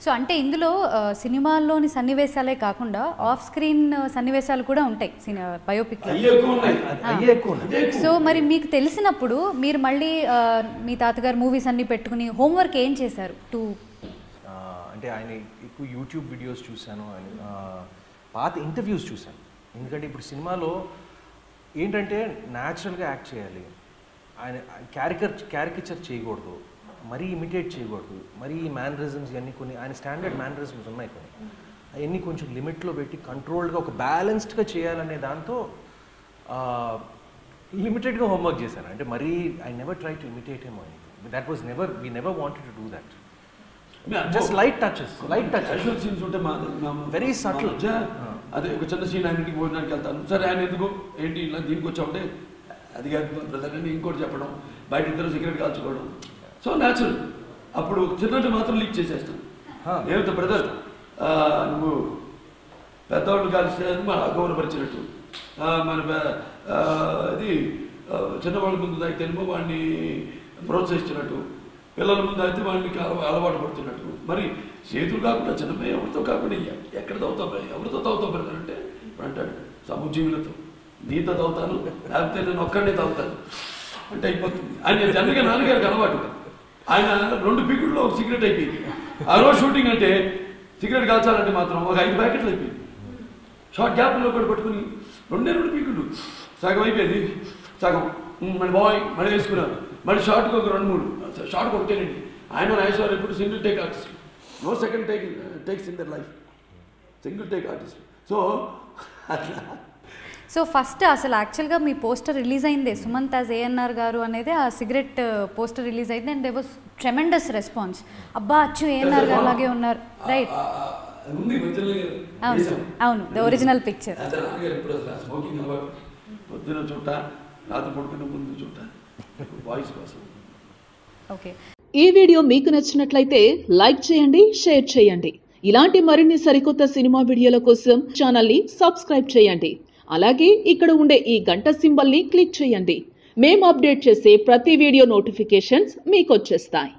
So అంటే ఇందులో సినిమాల్లోని సన్నివేశాలే కాకుండా ఆఫ్ స్క్రీన్ సన్నివేశాలు కూడా ఉంటాయి బయోపిక్. సో మరి మీకు తెలిసినప్పుడు మీరు మళ్ళీ మీ తాతగారు మూవీస్ అన్ని పెట్టుకుని హోంవర్క్ ఏం చేశారు? అంటే ఆయన ఎక్కువ యూట్యూబ్ వీడియోస్ చూశాను, పాత ఇంటర్వ్యూస్ చూశాను. ఎందుకంటే ఇప్పుడు సినిమాలో ఏంటంటే న్యాచురల్గా యాక్ట్ చేయాలి, ఆయన క్యారికేచర్ చేయకూడదు, మరీ ఇమిటేట్ చేయకూడదు, మరీ మేనరిజమ్స్ ఇవన్నీ కొన్ని ఆయన స్టాండర్డ్ మేనరిజమ్స్ ఉన్నాయి కొన్ని, అవన్నీ కొంచెం లిమిట్లో పెట్టి కంట్రోల్డ్గా ఒక బ్యాలెన్స్డ్గా చేయాలనే దాంతో లిమిటెడ్గా హోంవర్క్ చేశాను. అంటే మరీ I never try to imitate him or anything. That was never we never wanted to do that. Just light touches casual scenes ఉంటే వెరీ సటిల్. అదే ఒక చిన్న సీన్ ఆయన ఇంటికి భోజనానికి వెళ్తాను, సరే ఆయన ఎందుకు ఏంటి ఇలా దీనికి వచ్చామంటే అది కాదు బ్రదర్ అని ఇంకోటి చెప్పడం, బయట ఇద్దరు సిగరెట్ కాల్చుకోవడం. So natural. అప్పుడు చిన్నట్టు మాత్రం లీక్ చేసేస్తాను. ఏమిటో బ్రదర్ నువ్వు పెద్దవాళ్ళు కలిస్తే మన అగౌరవపరిచినట్టు, మన అది చిన్నవాళ్ళ ముందు తాగితేనేమో వాడిని ప్రోత్సహిస్తున్నట్టు, పిల్లల ముందు అయితే వాడిని అలవాటు పడుతున్నట్టు, మరి చేతులు కాకుండా చిన్నపై ఎవరితో కాకుండా ఎక్కడ తాగుతాం ఎవరితో తాగుతాం బ్రదర్ అంటే అంటాడు సముజీవులతో, నీతో తాగుతాను లేకపోతే నేను ఒక్కడనే తాగుతాను అంటే అయిపోతుంది. ఆయన జనరల్గా నాన్నగారికి అలవాటు. ఆయన 2 పీకుల్లో ఒక సిగరెట్ అయిపోయింది. ఆ రోజు షూటింగ్ అంటే సిగరెట్ కాల్చాలంటే మాత్రం ఒక 5 ప్యాకెట్లు అయిపోయింది. షార్ట్ గ్యాప్లో కూడా పట్టుకుని 2 పీకులు సగం అయిపోయింది, సగం మళ్ళీ బాయ్ మళ్ళీ వేసుకున్నారు, మళ్ళీ షార్ట్కి ఒక 2-3 షార్ట్కి ఒకటేనండి. ఆయన ఐశ్వర్ ఇప్పుడు single take artist, no second takes in their life, single take artist. So అట్లా. సో ఫస్ట్ అసలు యాక్చువల్గా మీ పోస్టర్ రిలీజ్ అయిందే సుమంత్ యాజ్ ఏఎన్ఆర్ గారు అనేది, ఆ సిగరెట్ పోస్టర్ రిలీజ్ అయింది and they was tremendous response. అబ్బా అచ్చు ఏఎన్ఆర్ గారు లాగే ఉన్నారు, రైట్? అవును, ద ఒరిజినల్ పిక్చర్. స్మోకింగ్ పొద్దున చూట రాత్రి పడుకున్న ముందు చూట వాయిస్ కోసం. ఓకే, ఈ వీడియో మీకు నచ్చినట్లయితే లైక్ చేయండి, షేర్ చేయండి. ఇలాంటి మరిన్ని సరికొత్త సినిమా వీడియోల కోసం ఛానల్ని సబ్స్క్రైబ్ చేయండి. అలాగే ఇక్కడ ఉండే ఈ గంట సింబల్ని క్లిక్ చేయండి. మేము అప్డేట్ చేసే ప్రతి వీడియో నోటిఫికేషన్స్ మీకు వచ్చేస్తాయి.